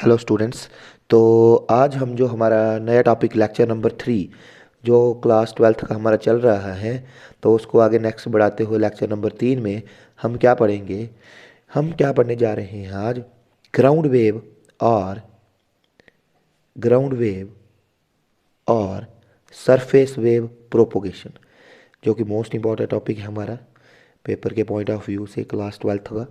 Hello students. तो आज हम जो हमारा नया टॉपिक लेक्चर नंबर 3 जो क्लास 12th का हमारा चल रहा है, तो उसको आगे नेक्स्ट बढ़ाते हुए लेक्चर नंबर 3 में हम क्या पढ़ेंगे। हम क्या पढ़ने जा रहे हैं आज? ग्राउंड वेव और ग्राउंड वेव और सरफेस वेव प्रोपोगेशन, जो कि मोस्ट इम्पॉर्टेंट टॉपिक है हमारा पेपर के पॉइंट ऑफ व्यू से क्लास 12th का।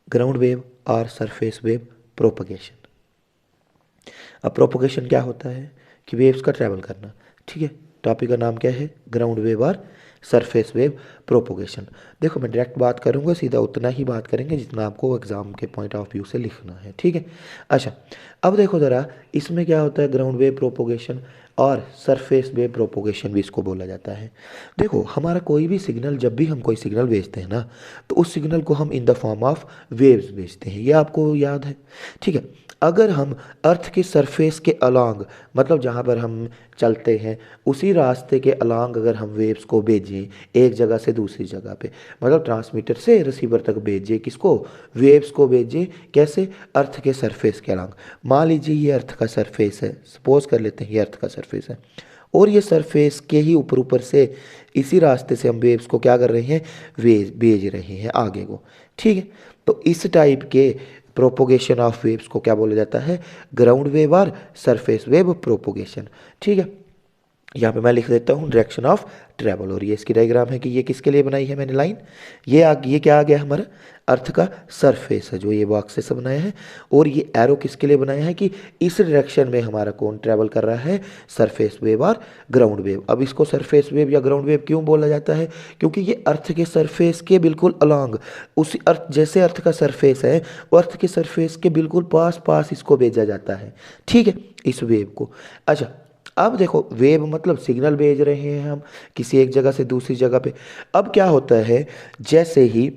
ग्राउंड वेव और सरफेस वेव प्रोपोगेशन। अब प्रोपोगेशन क्या होता है कि वेव्स का ट्रैवल करना। ठीक है, टॉपिक का नाम क्या है? ग्राउंड वेव और सरफेस वेव प्रोपोगेशन। देखो, मैं डायरेक्ट बात करूंगा, सीधा उतना ही बात करेंगे जितना आपको एग्जाम के पॉइंट ऑफ व्यू से लिखना है। ठीक है। अच्छा, अब देखो ज़रा, इसमें क्या होता है? ग्राउंड वेव प्रोपोगेशन और सरफेस वेव प्रोपोगेशन भी इसको बोला जाता है। देखो, हमारा कोई भी सिग्नल, जब भी हम कोई सिग्नल भेजते हैं ना, तो उस सिग्नल को हम in the form of waves भेजते हैं। ये आपको याद है? ठीक है। अगर हम अर्थ के सरफेस के अलोंग, मतलब जहाँ पर हम चलते हैं उसी रास्ते के अलोंग अगर हम वेव्स को भेजें एक जगह से दूसरी जगह पे, मतलब ट्रांसमीटर से रिसीवर तक भेजें, किसको? वेव्स को भेजें। कैसे? अर्थ के सरफेस के अलोंग। मान लीजिए ये अर्थ का सरफेस है, सपोज कर लेते हैं ये अर्थ का सरफेस है, और ये सरफेस के ही ऊपर ऊपर से इसी रास्ते से हम वेव्स को क्या कर रहे हैं? भेज रहे हैं आगे को। ठीक है। तो इस टाइप के प्रोपोगेशन ऑफ वेव्स को क्या बोला जाता है? ग्राउंड वेव और सरफेस वेव प्रोपोगेशन। ठीक है। यहाँ पे मैं लिख देता हूँ डायरेक्शन ऑफ ट्रेवल, और ये इसकी डायग्राम है कि ये किसके लिए बनाई है मैंने लाइन। ये क्या आ गया हमारा? अर्थ का सरफेस है जो ये बॉक्स से बनाया है, और ये एरो किसके लिए बनाया है कि इस डायरेक्शन में हमारा कौन ट्रेवल कर रहा है? सरफेस वेव और ग्राउंड वेव। अब इसको सरफेस वेव या ग्राउंड वेव क्यों बोला जाता है? क्योंकि ये अर्थ के सरफेस के बिल्कुल अलोंग, उसी अर्थ, जैसे अर्थ का सरफेस है वो अर्थ के सरफेस के बिल्कुल पास पास इसको भेजा जाता है। ठीक है, इस वेव को। अच्छा, अब देखो, वेव मतलब सिग्नल भेज रहे हैं हम किसी एक जगह से दूसरी जगह पे। अब क्या होता है, जैसे ही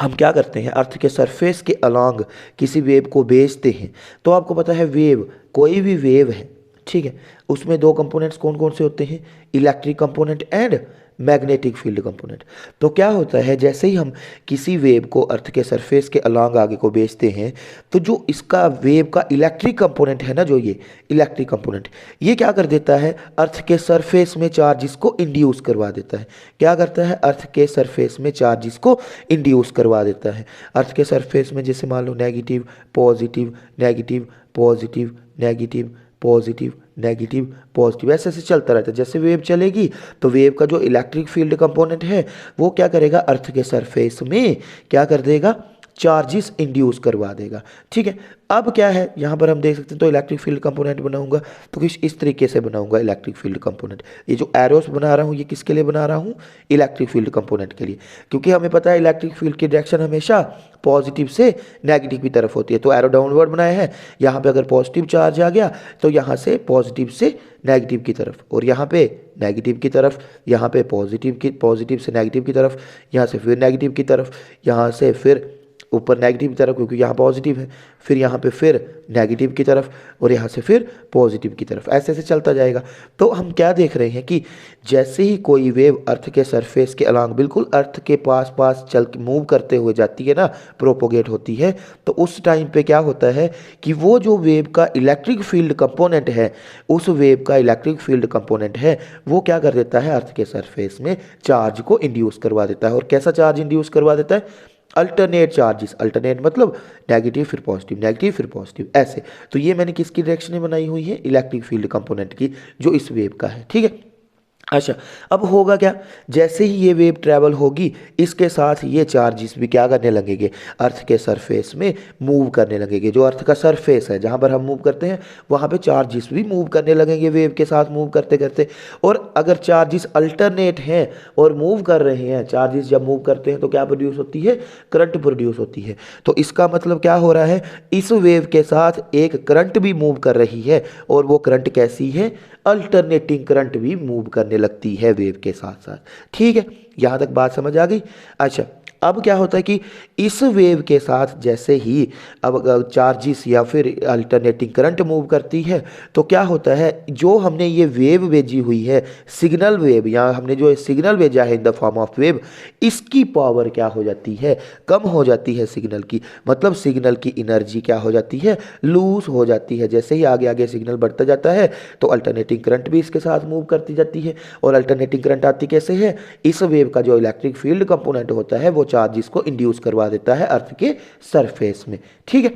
हम क्या करते हैं, अर्थ के सरफेस के अलोंग किसी वेव को भेजते हैं, तो आपको पता है वेव, कोई भी वेव है, ठीक है, उसमें दो कंपोनेंट्स कौन कौन से होते हैं? Electric component and magnetic field component. तो क्या होता है, जैसे ही हम किसी वेव को अर्थ के सरफेस के अलोंग आगे को भेजते हैं, तो जो इसका वेव का इलेक्ट्रिक कंपोनेंट है ना, जो ये इलेक्ट्रिक कंपोनेंट, ये क्या कर देता है? अर्थ के सरफेस में चार्जेस को इंड्यूस करवा देता है। क्या करता है? अर्थ के सरफेस में चार्जेस को इंड्यूस करवा देता है। अर्थ के सरफेस में जैसे मान लो negative positive negative positive negative positive negative positive, ऐसे ऐसे चलता रहता है। जैसे वेव चलेगी तो वेव का जो इलेक्ट्रिक फील्ड कंपोनेंट है वो क्या करेगा? अर्थ के सरफेस में क्या कर देगा? चार्जेस इंड्यूस करवा देगा। ठीक है। अब क्या है, यहाँ पर हम देख सकते हैं, तो इलेक्ट्रिक फील्ड कंपोनेंट बनाऊंगा तो कुछ इस तरीके से बनाऊंगा इलेक्ट्रिक फील्ड कंपोनेंट। ये जो एरोस बना रहा हूँ ये किसके लिए बना रहा हूँ? इलेक्ट्रिक फील्ड कंपोनेंट के लिए, क्योंकि हमें पता है इलेक्ट्रिक फील्ड की डायरेक्शन हमेशा पॉजिटिव से नेगेटिव की तरफ होती है। तो एरो डाउनवर्ड बनाया है, यहाँ पे अगर पॉजिटिव चार्ज आ गया तो यहाँ से पॉजिटिव से नेगेटिव की तरफ, और यहाँ पे नेगेटिव की तरफ, यहाँ पे पॉजिटिव से नेगेटिव की तरफ, यहाँ से फिर नेगेटिव की तरफ, यहाँ से फिर ऊपर नेगेटिव की तरफ क्योंकि यहाँ पॉजिटिव है, फिर यहाँ पे फिर नेगेटिव की तरफ, और यहाँ से फिर पॉजिटिव की तरफ, ऐसे ऐसे चलता जाएगा। तो हम क्या देख रहे हैं कि जैसे ही कोई वेव अर्थ के सरफेस के अलोंग बिल्कुल अर्थ के पास पास चल के मूव करते हुए जाती है ना, प्रोपोगेट होती है, तो उस टाइम पे क्या होता है कि वो जो वेव का इलेक्ट्रिक फील्ड कंपोनेंट है, उस वेव का इलेक्ट्रिक फील्ड कंपोनेंट है वो क्या कर देता है? अर्थ के सरफेस में चार्ज को इंड्यूस करवा देता है। और कैसा चार्ज इंड्यूस करवा देता है? Alternate charges. अल्टरनेट मतलब नेगेटिव फिर पॉजिटिव ऐसे। तो ये मैंने किसकी डायरेक्शन में बनाई हुई है? इलेक्ट्रिक फील्ड कंपोनेंट की, जो इस वेव का है। ठीक है। अच्छा, अब होगा क्या, जैसे ही ये वेव ट्रैवल होगी इसके साथ ये चार्जेस भी क्या करने लगेंगे? अर्थ के सरफेस में मूव करने लगेंगे। जो अर्थ का सरफेस है जहाँ पर हम मूव करते हैं वहाँ पे चार्जेस भी मूव करने लगेंगे वेव के साथ मूव करते करते। और अगर चार्जेस अल्टरनेट हैं और मूव कर रहे हैं, चार्जेस जब मूव करते हैं तो क्या प्रोड्यूस होती है? करंट प्रोड्यूस होती है। तो इसका मतलब क्या हो रहा है, इस वेव के साथ एक करंट भी मूव कर रही है, और वो करंट कैसी है? अल्टरनेटिंग करंट भी मूव करने लगती है वेव के साथ साथ। ठीक है, यहां तक बात समझ आ गई? अच्छा, अब क्या होता है कि इस वेव के साथ जैसे ही अब चार्जिस या फिर अल्टरनेटिंग करंट मूव करती है तो क्या होता है, जो हमने ये वेव भेजी हुई है सिग्नल वेव, या हमने जो सिग्नल भेजा है in the form of wave, इसकी पावर क्या हो जाती है, कम हो जाती है सिग्नल की। मतलब सिग्नल की एनर्जी क्या हो जाती है, लूज हो जाती है। जैसे ही आगे आगे सिग्नल बढ़ता जाता है तो अल्टरनेटिंग करंट भी इसके साथ मूव करती जाती है। और अल्टरनेटिंग करंट आती कैसे है, इस वेव का जो इलेक्ट्रिक फील्ड कंपोनेंट होता है वो चार्ज को इंड्यूस करवा देता है अर्थ के सरफेस में। ठीक है।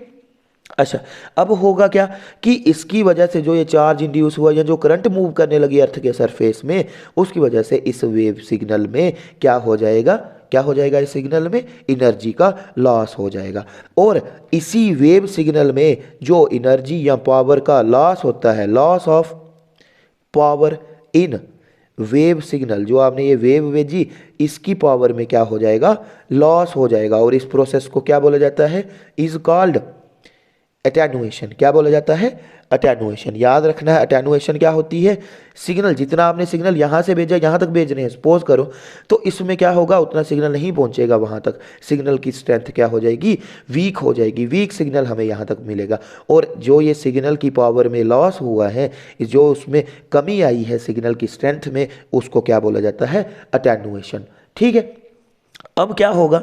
अच्छा, अब होगा क्या कि इसकी वजह से जो ये चार्ज इंड्यूस हुआ या जो करंट मूव करने लगी अर्थ के सरफेस में, उसकी वजह से इस वेव सिग्नल में क्या हो जाएगा, क्या हो जाएगा, इस सिग्नल में एनर्जी का लॉस हो जाएगा। और इसी वेव सिग्नल में जो एनर्जी या पावर का लॉस होता है, loss of power in wave signal, जो आपने ये वेव भेजी इसकी पावर में क्या हो जाएगा, लॉस हो जाएगा। और इस प्रोसेस को क्या बोला जाता है, इज कॉल्ड अटेनुएशन। क्या बोला जाता है, अटेनुएशन। याद रखना है अटेनुएशन क्या होती है, सिग्नल जितना आपने सिग्नल यहाँ से भेजा यहाँ तक भेज रहे हैं सपोज करो, तो इसमें क्या होगा, उतना सिग्नल नहीं पहुँचेगा वहाँ तक, सिग्नल की स्ट्रेंथ क्या हो जाएगी, वीक हो जाएगी, वीक सिग्नल हमें यहाँ तक मिलेगा। और जो ये सिग्नल की पावर में लॉस हुआ है, जो उसमें कमी आई है सिग्नल की स्ट्रेंथ में, उसको क्या बोला जाता है, अटेनुएशन। ठीक है। अब क्या होगा,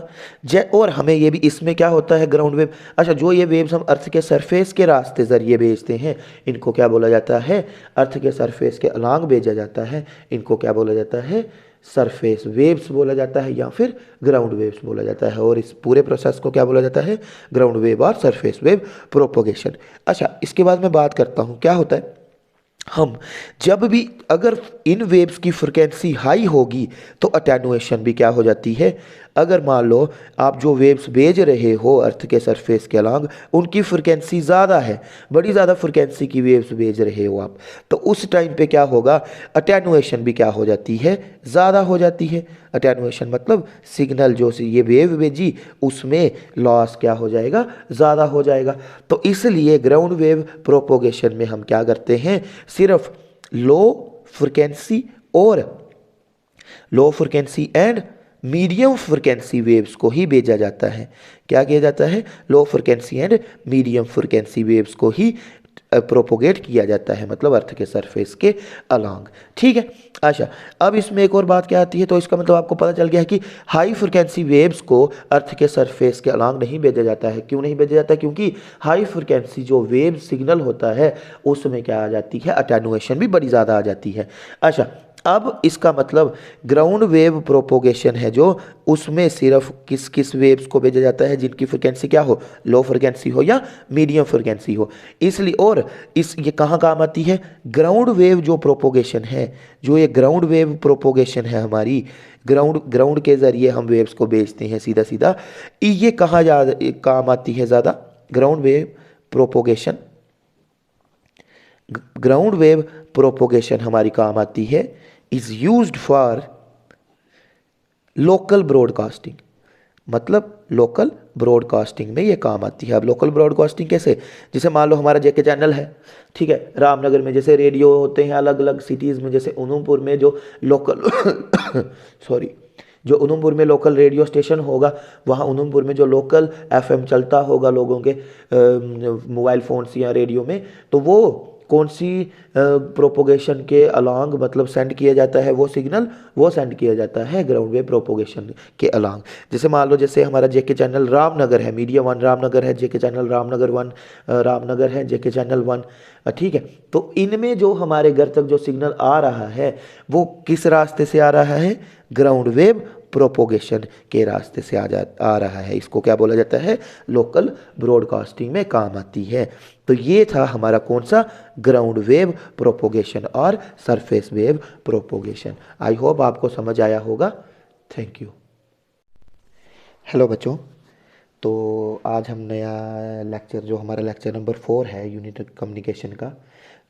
और हमें ये भी, इसमें क्या होता है ग्राउंड वेव। अच्छा, जो ये वेव्स हम अर्थ के सरफेस के रास्ते ज़रिए भेजते हैं इनको क्या बोला जाता है, अर्थ के सरफेस के अलांग भेजा जाता है, इनको क्या बोला जाता है, सरफेस वेव्स बोला जाता है या फिर ग्राउंड वेव्स बोला जाता है। और इस पूरे प्रोसेस को क्या बोला जाता है, ग्राउंड वेव और सरफेस वेव प्रोपोगेशन। अच्छा, इसके बाद मैं बात करता हूँ क्या होता है, हम जब भी अगर इन वेव्स की फ्रिक्वेंसी हाई होगी तो अटेनुएशन भी क्या हो जाती है। अगर मान लो आप जो वेव्स भेज रहे हो अर्थ के सरफेस के अलॉन्ग, उनकी फ्रिक्वेंसी ज़्यादा है, बड़ी ज़्यादा फ्रिक्वेंसी की वेव्स भेज रहे हो आप, तो उस टाइम पे क्या होगा, अटेनुएशन भी क्या हो जाती है, ज़्यादा हो जाती है। अटेनुएशन मतलब सिग्नल जो ये वेव भेजी उसमें लॉस क्या हो जाएगा, ज़्यादा हो जाएगा। तो इसलिए ग्राउंड वेव प्रोपोगेशन में हम क्या करते हैं, सिर्फ लो फ्रिक्वेंसी और low frequency and medium frequency waves को ही भेजा जाता है। क्या किया जाता है, low frequency and medium frequency waves को ही प्रोपोगेट किया जाता है, मतलब अर्थ के सरफेस के अलॉन्ग। ठीक है। अच्छा, अब इसमें एक और बात क्या आती है, तो इसका मतलब आपको पता चल गया है कि हाई फ्रिक्वेंसी वेव्स को अर्थ के सरफेस के अलॉन्ग नहीं भेजा जाता है। क्यों नहीं भेजा जाता, क्योंकि हाई फ्रिक्वेंसी जो वेव सिग्नल होता है उसमें क्या आ जाती है, अटेनुएशन भी बड़ी ज़्यादा आ जाती है। अच्छा, अब इसका मतलब ग्राउंड वेव प्रोपोगेशन है जो, उसमें सिर्फ किस किस वेव्स को भेजा जाता है जिनकी फ्रिक्वेंसी क्या हो, लो फ्रिक्वेंसी हो या मीडियम फ्रिक्वेंसी हो। इसलिए और ये कहाँ काम आती है, ग्राउंड वेव जो प्रोपोगेशन है, जो ये ग्राउंड वेव प्रोपोगेशन है हमारी, ग्राउंड के ज़रिए हम वेव्स को भेजते हैं सीधा सीधा, ये कहाँ काम आती है ज़्यादा, ground wave propagation. Ground wave propagation हमारी काम आती है, is used for local broadcasting, मतलब लोकल ब्रॉडकास्टिंग में ये काम आती है। अब लोकल ब्रॉडकास्टिंग कैसे, जैसे मान लो हमारा जेके चैनल है, ठीक है, रामनगर में जैसे रेडियो होते हैं अलग अलग सिटीज़ में, जैसे उधमपुर में जो लोकल सॉरी, जो उधमपुर में लोकल रेडियो स्टेशन होगा, वहाँ उधमपुर में जो लोकल एफएम चलता होगा लोगों के मोबाइल फ़ोन्स या रेडियो में, तो वो कौन सी प्रोपोगेशन के अलॉन्ग मतलब सेंड किया जाता है, वो सिग्नल वो सेंड किया जाता है ग्राउंड वेव प्रोपोगेशन के अलॉन्ग। जैसे मान लो जैसे हमारा जेके चैनल रामनगर है, मीडिया वन रामनगर है, जेके चैनल रामनगर वन रामनगर है, जेके चैनल वन, ठीक है। तो इनमें जो हमारे घर तक जो सिग्नल आ रहा है वो किस रास्ते से आ रहा है, ग्राउंड वेव प्रोपोगेशन के रास्ते से आ रहा है। इसको क्या बोला जाता है, लोकल ब्रॉडकास्टिंग में काम आती है। तो ये था हमारा कौन सा, ग्राउंड वेव प्रोपोगेशन और surface wave propagation. I hope आपको समझ आया होगा। Thank you. हेलो बच्चों, तो आज हम नया लेक्चर, जो हमारा लेक्चर नंबर 4 है यूनिट कम्युनिकेशन का,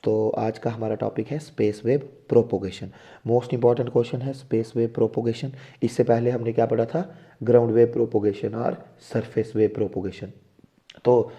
तो आज का हमारा टॉपिक है space wave propagation. Most important question है स्पेस वेव प्रोपोगेशन। इससे पहले हमने क्या पढ़ा था, ग्राउंड वेव प्रोपोगेशन और सरफेस वेव प्रोपोगेशन। तो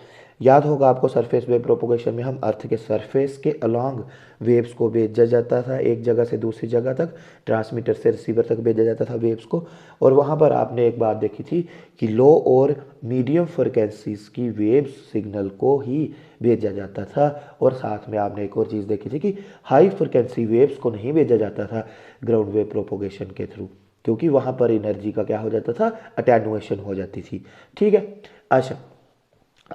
याद होगा आपको सरफेस वेव प्रोपोगेशन में हम अर्थ के सरफेस के अलॉन्ग वेव्स को भेजा जाता था एक जगह से दूसरी जगह तक, ट्रांसमीटर से रिसीवर तक भेजा जाता था वेव्स को। और वहाँ पर आपने एक बात देखी थी कि लो और मीडियम फ्रिक्वेंसीज की वेव्स सिग्नल को ही भेजा जाता था। और साथ में आपने एक और चीज़ देखी थी कि हाई फ्रिक्वेंसी वेव्स को नहीं भेजा जाता था ग्राउंड वेव प्रोपोगेशन के थ्रू, क्योंकि वहाँ पर एनर्जी का क्या हो जाता था, अटेनुएशन हो जाती थी। ठीक है। अच्छा,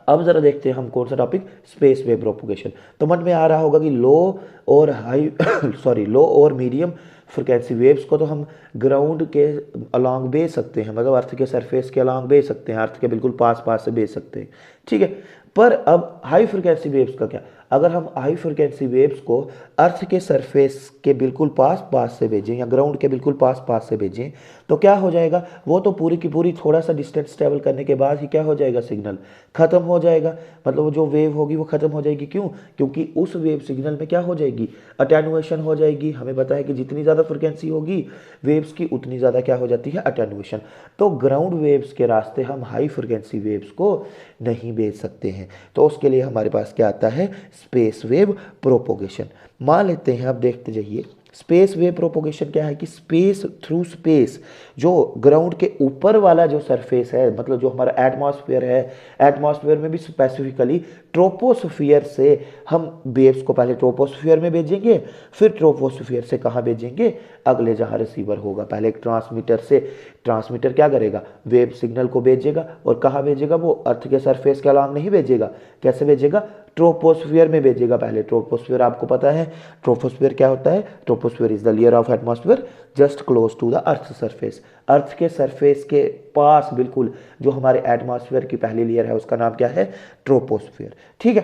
अब जरा देखते हैं हम कौन सा टॉपिक, स्पेस वेव प्रोपोगेशन। तो मन में आ रहा होगा कि लो और हाई सॉरी लो और मीडियम फ्रिक्वेंसी वेव्स को तो हम ग्राउंड के अलॉन्ग भेज सकते हैं, मतलब अर्थ के सरफेस के अलॉन्ग भेज सकते हैं, अर्थ के बिल्कुल पास पास से भेज सकते हैं। ठीक है। पर अब हाई फ्रिक्वेंसी वेव्स का क्या, अगर हम हाई फ्रिक्वेंसी वेव्स को अर्थ के सरफेस के बिल्कुल पास पास से भेजें या ग्राउंड के बिल्कुल पास पास से भेजें तो क्या हो जाएगा, वो तो पूरी की पूरी थोड़ा सा डिस्टेंस ट्रेवल करने के बाद ही क्या हो जाएगा, सिग्नल खत्म हो जाएगा। मतलब वो जो वेव होगी वो खत्म हो जाएगी। क्यों? क्योंकि उस वेव सिग्नल में क्या हो जाएगी, अटेनुएशन हो जाएगी। हमें पता है कि जितनी ज़्यादा फ्रिक्वेंसी होगी वेव्स की उतनी ज़्यादा क्या हो जाती है, अटेनुएशन। तो ग्राउंड वेव्स के रास्ते हम हाई फ्रिक्वेंसी वेव्स को नहीं भेज सकते हैं। तो उसके लिए हमारे पास क्या आता है, स्पेस वेव प्रोपोगेशन। मान लेते हैं, अब देखते जाइए स्पेस वेव प्रोपोगेशन क्या है कि स्पेस थ्रू स्पेस, जो ग्राउंड के ऊपर वाला जो सरफेस है, मतलब जो हमारा एटमॉस्फेयर है, एटमॉस्फेयर में भी स्पेसिफिकली ट्रोपोस्फियर से हम वेव्स को पहले ट्रोपोस्फियर में भेजेंगे, फिर ट्रोपोस्फियर से कहाँ भेजेंगे, अगले जहाँ रिसीवर होगा। पहले एक ट्रांसमीटर से, ट्रांसमीटर क्या करेगा, वेव सिग्नल को भेजेगा और कहाँ भेजेगा, वो अर्थ के सरफेस के अलॉन्ग नहीं भेजेगा। कैसे भेजेगा, ट्रोपोस्फियर में भेजेगा। पहले ट्रोपोस्फियर आपको पता है, ट्रोपोस्फियर क्या होता है, troposphere is the layer of atmosphere just close to the earth surface. Earth के सरफेस के पास बिल्कुल जो हमारे एटमॉस्फेयर की पहली लेयर है उसका नाम क्या है, ट्रोपोस्फियर। ठीक है।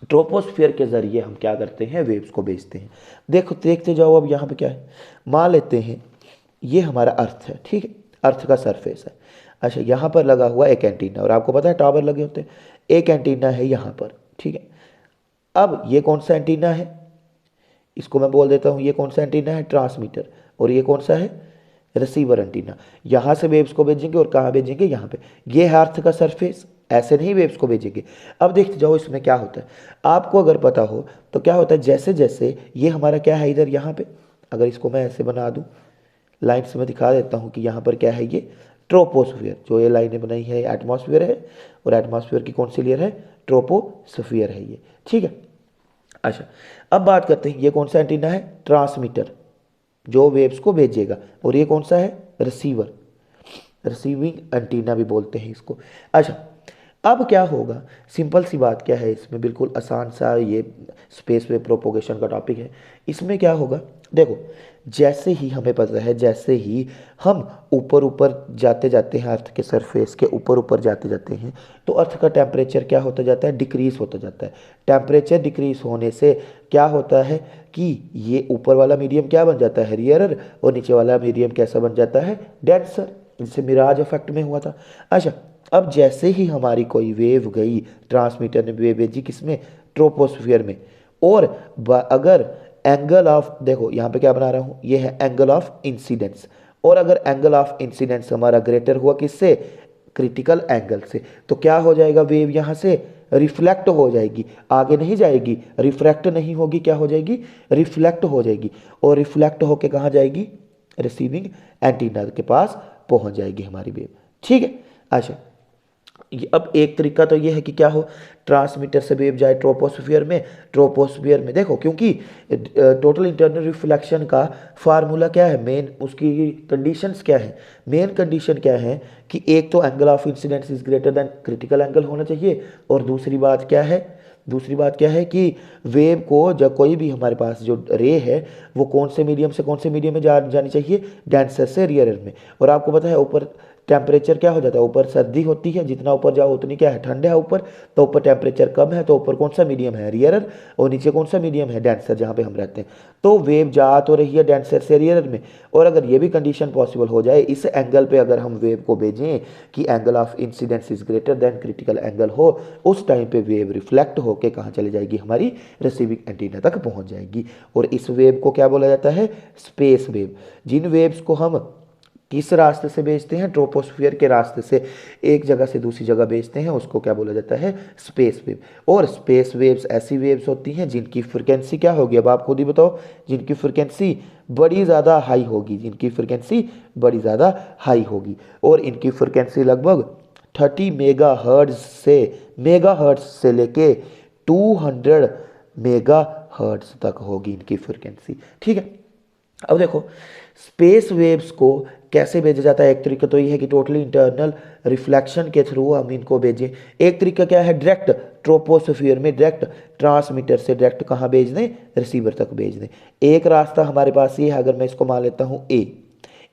ट्रोपोस्फियर के जरिए हम क्या करते हैं, वेव्स को भेजते हैं। देखो देखते जाओ, अब यहाँ पे क्या है, मान लेते हैं ये हमारा अर्थ है। ठीक है, अर्थ का सरफेस है। अच्छा, यहाँ पर लगा हुआ एक एंटीना, और आपको पता है टावर लगे होते हैं, एक एंटीना है यहाँ पर। ठीक है। अब ये कौन सा एंटीना है, इसको मैं बोल देता हूँ, ये कौन सा एंटीना है, ट्रांसमीटर। और ये कौन सा है, रिसीवर एंटीना। यहाँ से वेव्स को भेजेंगे और कहाँ भेजेंगे, यहाँ पे। ये है अर्थ का सरफेस, ऐसे नहीं वेव्स को भेजेंगे। अब देखते जाओ इसमें क्या होता है, आपको अगर पता हो तो क्या होता है, जैसे जैसे ये हमारा क्या है इधर यहाँ पे, अगर इसको मैं ऐसे बना दूँ, लाइन से मैं दिखा देता हूँ कि यहाँ पर क्या है, ये ट्रोपोस्फियर, जो ये लाइनें बनाई है एटमॉस्फेयर है, और एटमॉस्फेयर की कौन सी लेयर है, ट्रोपोस्फियर है ये। ठीक है। अच्छा, अब बात करते हैं, ये कौन सा एंटीना है, ट्रांसमीटर, जो वेव्स को भेजेगा। और ये कौन सा है, रिसीवर, रिसीविंग एंटीना भी बोलते हैं इसको। अच्छा, अब क्या होगा, सिंपल सी बात क्या है इसमें, बिल्कुल आसान सा ये स्पेस वेव प्रोपोगेशन का टॉपिक है। इसमें क्या होगा, देखो जैसे ही हमें पता है, जैसे ही हम ऊपर ऊपर जाते जाते हैं, अर्थ के सरफेस के ऊपर ऊपर जाते जाते हैं, तो अर्थ का टेम्परेचर क्या होता जाता है, डिक्रीज होता जाता है। टेम्परेचर डिक्रीज होने से क्या होता है कि ये ऊपर वाला मीडियम क्या बन जाता है, रियरर, और नीचे वाला मीडियम कैसा बन जाता है, डेंसर। जिससे मिराज इफेक्ट में हुआ था। अच्छा, अब जैसे ही हमारी कोई वेव गई, ट्रांसमीटर ने वेव भेजी किसमें, ट्रोपोस्फियर में, और अगर एंगल ऑफ, देखो यहाँ पे क्या बना रहा हूँ, ये है एंगल ऑफ इंसिडेंस, और अगर एंगल ऑफ इंसिडेंस हमारा ग्रेटर हुआ किससे, क्रिटिकल एंगल से, तो क्या हो जाएगा, वेव यहाँ से रिफ्लेक्ट हो जाएगी, आगे नहीं जाएगी, रिफ्रैक्ट नहीं होगी, क्या हो जाएगी, रिफ्लेक्ट हो जाएगी। और रिफ्लेक्ट होके कहाँ जाएगी, रिसीविंग एंटीना के पास पहुँच जाएगी हमारी वेव। ठीक है। अच्छा, अब एक तरीका तो ये है कि क्या हो, ट्रांसमीटर से वेव जाए ट्रोपोस्फियर में, ट्रोपोस्फियर में देखो, क्योंकि टोटल इंटरनल रिफ्लेक्शन का फार्मूला क्या है, मेन उसकी कंडीशंस क्या है, मेन कंडीशन क्या है कि एक तो angle of incidence is greater than critical angle होना चाहिए, और दूसरी बात क्या है, दूसरी बात क्या है कि वेव को जब कोई भी हमारे पास जो रे है वो कौन से मीडियम से कौन से मीडियम में जानी चाहिए, डेंसर से रियरर में। और आपको पता है ऊपर टेम्परेचर क्या हो जाता है, ऊपर सर्दी होती है, जितना ऊपर जाओ उतनी क्या है, ठंड है ऊपर, तो ऊपर टेम्परेचर कम है, तो ऊपर कौन सा मीडियम है, रियरर, और नीचे कौन सा मीडियम है, डेंसर, जहाँ पे हम रहते हैं। तो वेव जा तो रही है डेंसर से रियरर में, और अगर ये भी कंडीशन पॉसिबल हो जाए, इस एंगल पे अगर हम वेव को भेजें कि angle of incidence is greater than critical angle हो, उस टाइम पे वेव रिफ्लेक्ट होकर कहाँ चली जाएगी, हमारी रिसीविंग एंटीना तक पहुँच जाएगी। और इस वेव को क्या बोला जाता है, स्पेस वेव। जिन वेव्स को हम किस रास्ते से भेजते हैं? ट्रोपोस्फियर के रास्ते से एक जगह से दूसरी जगह भेजते हैं, उसको क्या बोला जाता है? Space wave. और स्पेस वेव्स ऐसी वेव्स होती हैं जिनकी फ्रिक्वेंसी क्या होगी, अब आप खुद ही बताओ, जिनकी फ्रिक्वेंसी बड़ी ज़्यादा हाई होगी, जिनकी फ्रिक्वेंसी बड़ी ज़्यादा हाई होगी। और इनकी फ्रिक्वेंसी लगभग 30 मेगा हर्ट्ज से लेके 200 मेगा हर्ट्ज तक होगी इनकी फ्रिक्वेंसी। ठीक है, अब देखो स्पेस वेव्स को कैसे भेजा जाता है। एक तरीका तो ये है कि टोटली इंटरनल रिफ्लेक्शन के थ्रू हम इनको भेजें। एक तरीका क्या है? डायरेक्ट ट्रोपोस्फियर में डायरेक्ट ट्रांसमीटर से डायरेक्ट कहाँ भेज दें? रिसीवर तक भेज दें। एक रास्ता हमारे पास ये है, अगर मैं इसको मान लेता हूँ ए,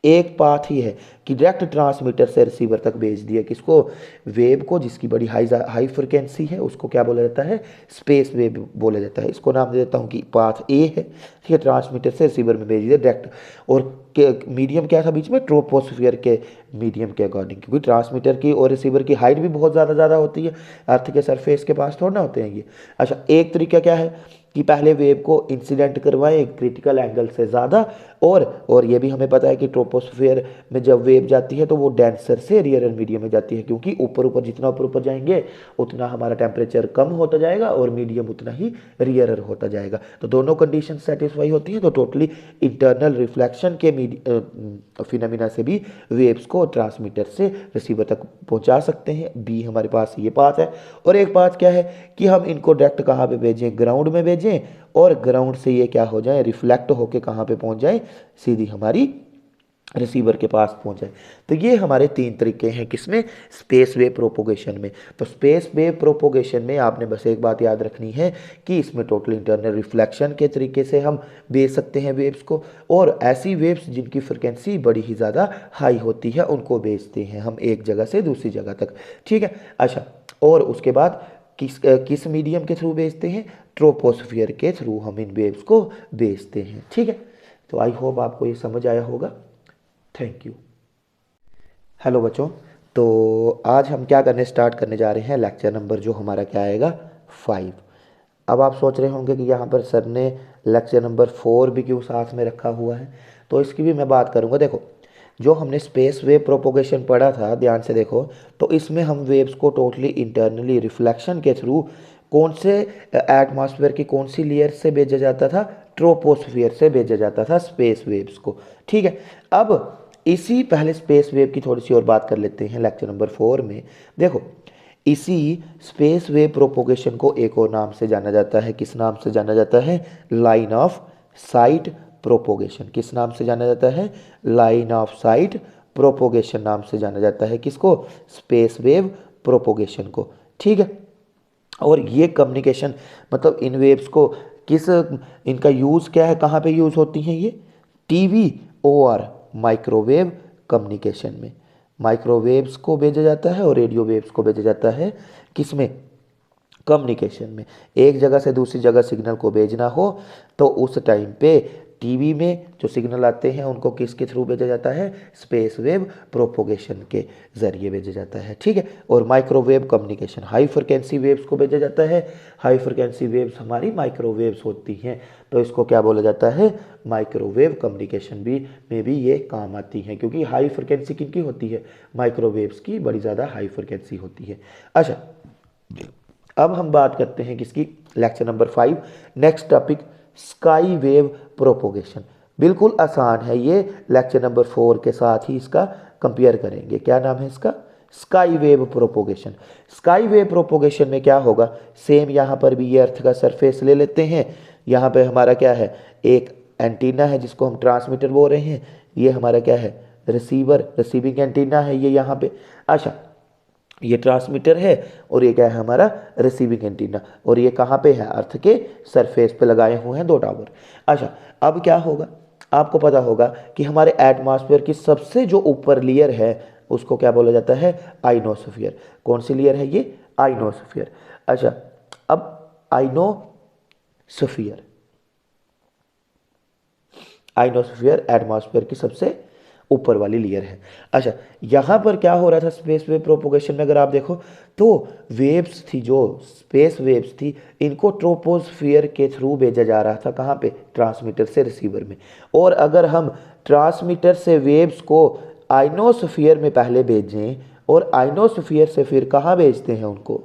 एक पाथ ही है कि डायरेक्ट ट्रांसमीटर से रिसीवर तक भेज दिया किसको? वेव को, जिसकी बड़ी हाई फ्रिक्वेंसी है, उसको क्या बोला जाता है? स्पेस वेव बोला जाता है। इसको नाम दे देता हूँ कि पाथ ए है। ठीक है, ट्रांसमीटर से रिसीवर में भेज दिया डायरेक्ट। और मीडियम क्या था बीच में? ट्रोपोस्फियर के मीडियम के अकॉर्डिंग, क्योंकि ट्रांसमीटर की और रिसीवर की हाइट भी बहुत ज़्यादा होती है, अर्थ के सरफेस के पास थोड़ा ना होते हैं ये। अच्छा, एक तरीका क्या है कि पहले वेव को इंसिडेंट करवाएं क्रिटिकल एंगल से ज़्यादा, और ये भी हमें पता है कि ट्रोपोस्फियर में जब वेव जाती है तो वो डेंसर से रियरर मीडियम में जाती है, क्योंकि ऊपर ऊपर जितना ऊपर जाएंगे उतना हमारा टेम्परेचर कम होता जाएगा और मीडियम उतना ही रियरर होता जाएगा। तो दोनों कंडीशन सेटिस्फाई होती हैं, तो टोटली इंटरनल रिफ्लेक्शन के फिनोमिना से भी वेव्स को ट्रांसमीटर से रिसीवर तक पहुंचा सकते हैं। बी हमारे पास ये पाथ है। और एक पाथ क्या है कि हम इनको डायरेक्ट कहाँ पे भेजें? ग्राउंड में भेजें, और ग्राउंड से ये क्या हो जाए? रिफ्लेक्ट होके कहाँ पे पहुंच जाए? सीधी हमारी रिसीवर के पास पहुंच जाए। तो ये हमारे तीन तरीके हैं किसमें? स्पेस वेव प्रोपोगेशन में। तो स्पेस वेव प्रोपोगेशन में आपने बस एक बात याद रखनी है कि इसमें टोटल इंटरनल रिफ्लेक्शन के तरीके से हम भेज सकते हैं वेव्स को, और ऐसी वेव्स जिनकी फ्रिक्वेंसी बड़ी ही ज़्यादा हाई होती है उनको भेजते हैं हम एक जगह से दूसरी जगह तक। ठीक है, अच्छा, और उसके बाद किस मीडियम के थ्रू भेजते हैं? ट्रोपोस्फियर के थ्रू हम इन वेव्स को भेजते हैं। ठीक है, तो आई होप आपको ये समझ आया होगा। Thank you. हेलो बच्चों, तो आज हम क्या करने स्टार्ट करने जा रहे हैं? लेक्चर नंबर जो हमारा क्या आएगा? 5। अब आप सोच रहे होंगे कि यहाँ पर सर ने लेक्चर नंबर 4 भी क्यों साथ में रखा हुआ है, तो इसकी भी मैं बात करूँगा। देखो, जो हमने स्पेस वेव प्रोपोगेशन पढ़ा था, ध्यान से देखो, तो इसमें हम वेव्स को टोटली इंटरनली रिफ्लेक्शन के थ्रू कौन से एटमॉस्फेयर की कौन सी लेयर से भेजा जाता था? ट्रोपोस्फियर से भेजा जाता था स्पेस वेव्स को। ठीक है, अब इसी पहले स्पेस वेव की थोड़ी सी और बात कर लेते हैं लेक्चर नंबर 4 में। देखो, इसी स्पेस वेव प्रोपोगेशन को एक और नाम से जाना जाता है। किस नाम से जाना जाता है? Line of site propagation. किस नाम से जाना जाता है? लाइन ऑफ साइट प्रोपोगेशन नाम से जाना जाता है। किसको? स्पेस वेव प्रोपोगेशन को। ठीक है, और ये कम्युनिकेशन मतलब इन वेव्स को किस, इनका यूज़ क्या है, कहाँ पे यूज़ होती हैं ये? टीवी और माइक्रोवेव कम्युनिकेशन में माइक्रोवेव्स को भेजा जाता है और रेडियो वेव्स को भेजा जाता है। किसमें? कम्युनिकेशन में। एक जगह से दूसरी जगह सिग्नल को भेजना हो तो उस टाइम पे टीवी में जो सिग्नल आते हैं उनको किसके थ्रू भेजा जाता है? स्पेस वेव प्रोपोगेशन के ज़रिए भेजा जाता है। ठीक है, और microwave communication high frequency waves को भेजा जाता है। हाई फ्रिक्वेंसी वेव्स हमारी माइक्रोवेव्स होती हैं, तो इसको क्या बोला जाता है? माइक्रोवेव कम्युनिकेशन भी में भी ये काम आती हैं, क्योंकि हाई फ्रिक्वेंसी किनकी होती है? माइक्रोवेव्स की बड़ी ज़्यादा हाई फ्रिक्वेंसी होती है। अच्छा, अब हम बात करते हैं किसकी? Lecture number 5, next topic sky wave propagation. बिल्कुल आसान है ये, लेक्चर नंबर 4 के साथ ही इसका कंपेयर करेंगे। क्या नाम है इसका? Sky wave propagation. Sky wave propagation में क्या होगा? सेम यहाँ पर भी ये अर्थ का सरफेस ले लेते हैं। यहाँ पे हमारा क्या है? एक एंटीना है जिसको हम ट्रांसमीटर बोल रहे हैं। ये हमारा क्या है? रिसीवर, रिसीविंग एंटीना है ये यहाँ पे। अच्छा, ये ट्रांसमीटर है और ये क्या है? हमारा रिसीविंग एंटीना। और ये कहाँ पे है? अर्थ के सरफेस पे लगाए हुए हैं 2 टावर। अच्छा, अब क्या होगा? आपको पता होगा कि हमारे एटमॉस्फेयर की सबसे जो ऊपर लेयर है उसको क्या बोला जाता है? आइनोस्फीयर। कौन सी लेयर है ये? आइनोस्फीयर। अच्छा, अब आइनोस्फीयर आइनोस्फीयर एटमॉस्फेयर की सबसे ऊपर वाली लेयर है। अच्छा, यहाँ पर क्या हो रहा था स्पेस वेव प्रोपोगेशन में? अगर आप देखो तो वेव्स थी, जो स्पेस वेव्स थी, इनको ट्रोपोस्फियर के थ्रू भेजा जा रहा था। कहाँ पे? ट्रांसमीटर से रिसीवर में। और अगर हम ट्रांसमीटर से वेव्स को आइनोस्फीयर में पहले भेजें और आइनोस्फीयर से फिर कहाँ भेजते हैं उनको,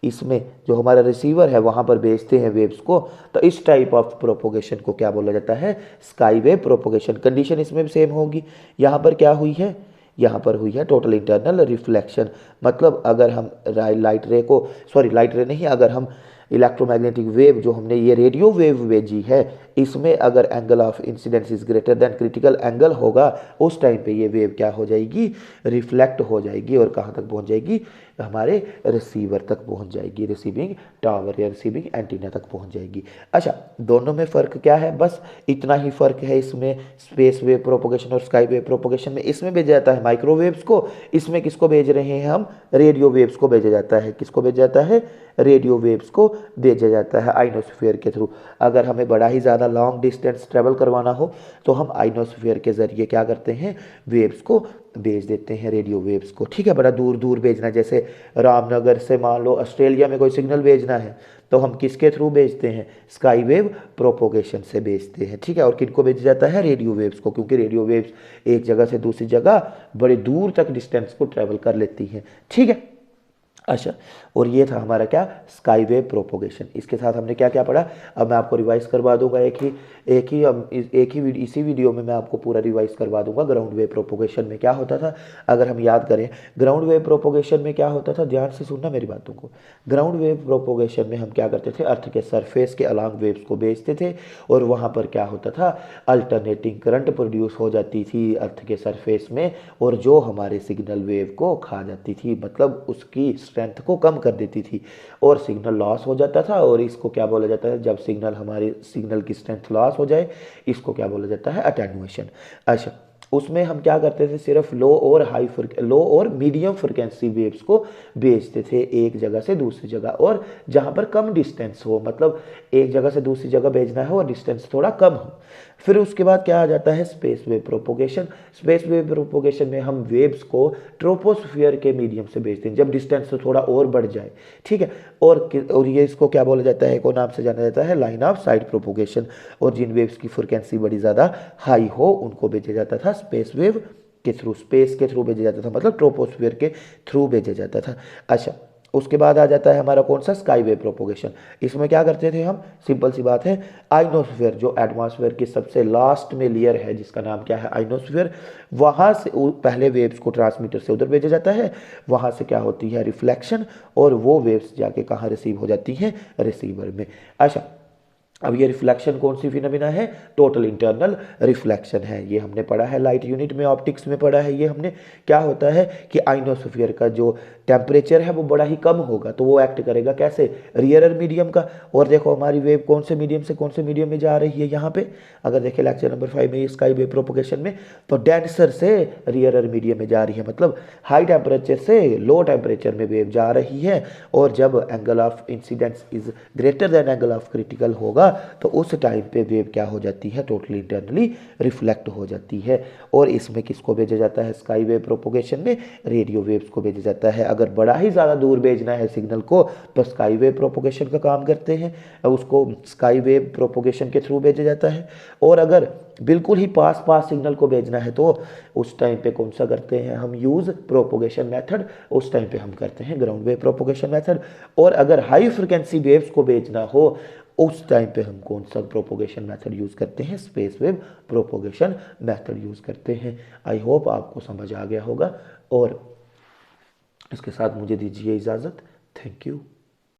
इसमें जो हमारा रिसीवर है वहाँ पर भेजते हैं वेव्स को, तो इस टाइप ऑफ प्रोपोगेशन को क्या बोला जाता है, स्काई वेव प्रोपोगेशन। कंडीशन इसमें भी सेम होगी। यहाँ पर क्या हुई है, यहाँ पर हुई है टोटल इंटरनल रिफ्लेक्शन। मतलब अगर हम लाइट रे को, सॉरी लाइट रे नहीं, अगर हम इलेक्ट्रोमैग्नेटिक वेव जो हमने ये रेडियो वेव भेजी है, इसमें अगर angle of incidence is greater than critical angle होगा, उस टाइम पे ये वेव क्या हो जाएगी, रिफ्लेक्ट हो जाएगी और कहाँ तक पहुँच जाएगी, हमारे रिसीवर तक पहुँच जाएगी, रिसीविंग टावर या रिसीविंग एंटीना तक पहुँच जाएगी। अच्छा, दोनों में फ़र्क क्या है, बस इतना ही फ़र्क है इसमें स्पेस वेव प्रोपोगेशन और स्काई वेव प्रोपोगेशन में। इसमें भेजा जाता है माइक्रोवेव्स को, इसमें किसको भेज रहे हैं हम, रेडियो वेव्स को भेजा जाता है। किसको भेजा जाता है, रेडियो वेव्स को भेजा जाता है आइनोस्फीयर के थ्रू। अगर हमें बड़ा ही ज़्यादा लॉन्ग डिस्टेंस ट्रेवल करवाना हो तो हम आइनोस्फीयर के ज़रिए क्या करते हैं, वेव्स को भेज देते हैं, रेडियो वेव्स को। ठीक है, बड़ा दूर दूर भेजना, जैसे रामनगर से मान लो ऑस्ट्रेलिया में कोई सिग्नल भेजना है तो हम किसके थ्रू भेजते हैं, स्काई वेव प्रोपोगेशन से भेजते हैं। ठीक है, और किनको भेजा जाता है, रेडियो वेव्स को, क्योंकि रेडियो वेव्स एक जगह से दूसरी जगह बड़े दूर तक डिस्टेंस को ट्रेवल कर लेती हैं। ठीक है, अच्छा, और ये था हमारा क्या, स्काई वेव प्रोपोगेशन। इसके साथ हमने क्या क्या पढ़ा, अब मैं आपको रिवाइज करवा दूंगा, इसी वीडियो में मैं आपको पूरा रिवाइज करवा दूंगा। ग्राउंड वेव प्रोपोगेशन में क्या होता था, अगर हम याद करें, ग्राउंड वेव प्रोपोगेशन में क्या होता था, ध्यान से सुनना मेरी बातों को। ग्राउंड वेव प्रोपोगेशन में हम क्या करते थे, अर्थ के सरफेस के अलॉन्ग वेव्स को भेजते थे और वहाँ पर क्या होता था, अल्टरनेटिंग करंट प्रोड्यूस हो जाती थी अर्थ के सरफेस में, और जो हमारे सिग्नल वेव को खा जाती थी, मतलब उसकी स्ट्रेंथ को कम कर देती थी और सिग्नल लॉस हो जाता था। और इसको क्या बोला जाता है, जब सिग्नल हमारे सिग्नल की स्ट्रेंथ लॉस हो जाए, इसको क्या बोला जाता है, अटेन्युएशन। अच्छा, उसमें हम क्या करते थे, सिर्फ लो और मीडियम फ्रिक्वेंसी वेव्स को भेजते थे एक जगह से दूसरी जगह, और जहाँ पर कम डिस्टेंस हो, मतलब एक जगह से दूसरी जगह भेजना है और डिस्टेंस थोड़ा कम हो। फिर उसके बाद क्या आ जाता है, space wave propagation. Space wave propagation में हम वेव्स को ट्रोपोस्फियर के मीडियम से भेजते हैं जब डिस्टेंस तो थोड़ा और बढ़ जाए। ठीक है, और ये इसको क्या बोला जाता है, एक और नाम से जाना जाता है लाइन ऑफ साइट प्रोपोगेशन। और जिन वेव्स की फ्रिक्वेंसी बड़ी ज़्यादा हाई हो उनको भेजा जाता था स्पेस वेव के थ्रू, स्पेस के थ्रू भेजा जाता था, मतलब ट्रोपोस्फियर के थ्रू भेजा जाता था। अच्छा, उसके बाद आ जाता है हमारा कौन सा, स्काई वेव प्रोपोगेशन। इसमें क्या करते थे हम, सिंपल सी बात है, आइनोस्फीयर जो एटमॉस्फेयर की सबसे लास्ट में लेयर है जिसका नाम क्या है, आइनोस्फीयर, वहाँ से पहले वेव्स को ट्रांसमीटर से उधर भेजा जाता है, वहाँ से क्या होती है, रिफ्लेक्शन, और वो वेव्स जाके कहाँ रिसीव हो जाती हैं, रिसीवर में। अच्छा, अब ये रिफ्लेक्शन कौन सी फिनोमिना है, टोटल इंटरनल रिफ्लेक्शन है। ये हमने पढ़ा है लाइट यूनिट में, ऑप्टिक्स में पढ़ा है ये हमने। क्या होता है कि आइनोस्फीयर का जो टेम्परेचर है वो बड़ा ही कम होगा, तो वो एक्ट करेगा कैसे, रियरर मीडियम का। और देखो हमारी वेव कौन से मीडियम से कौन से मीडियम में जा रही है, यहाँ पे अगर देखें लेक्चर नंबर 5 में स्काई वेव प्रोपोगेशन में, तो डेंसर से रियरर मीडियम में जा रही है, मतलब हाई टेम्परेचर से लो टेम्परेचर में वेव जा रही है। और जब angle of incidence is greater than angle of critical होगा तो उस टाइम पे वेव क्या हो जाती है, टोटली इंटरनली रिफ्लेक्ट हो जाती है। और इसमें किसको भेजा जाता है, स्काई वेव प्रोपोगेशन में रेडियो वेव्स को भेजा जाता है। अगर बड़ा ही ज़्यादा दूर भेजना है सिग्नल को तो स्काई वेव प्रोपोगेशन का काम करते हैं, उसको स्काई वेव प्रोपोगेशन के थ्रू भेजा जाता है। और अगर बिल्कुल ही पास पास सिग्नल को भेजना है तो उस टाइम पे कौन सा करते हैं हम, यूज़ प्रोपोगेशन मेथड, उस टाइम पे हम करते हैं ग्राउंड वेव प्रोपोगेशन मेथड। और अगर हाई फ्रिक्वेंसी वेव्स को भेजना हो उस टाइम पे हम कौन सा प्रोपोगेशन मेथड यूज़ करते हैं, space wave propagation method use करते हैं। आई होप आपको समझ आ गया होगा, और इसके साथ मुझे दीजिए इजाज़त। Thank you.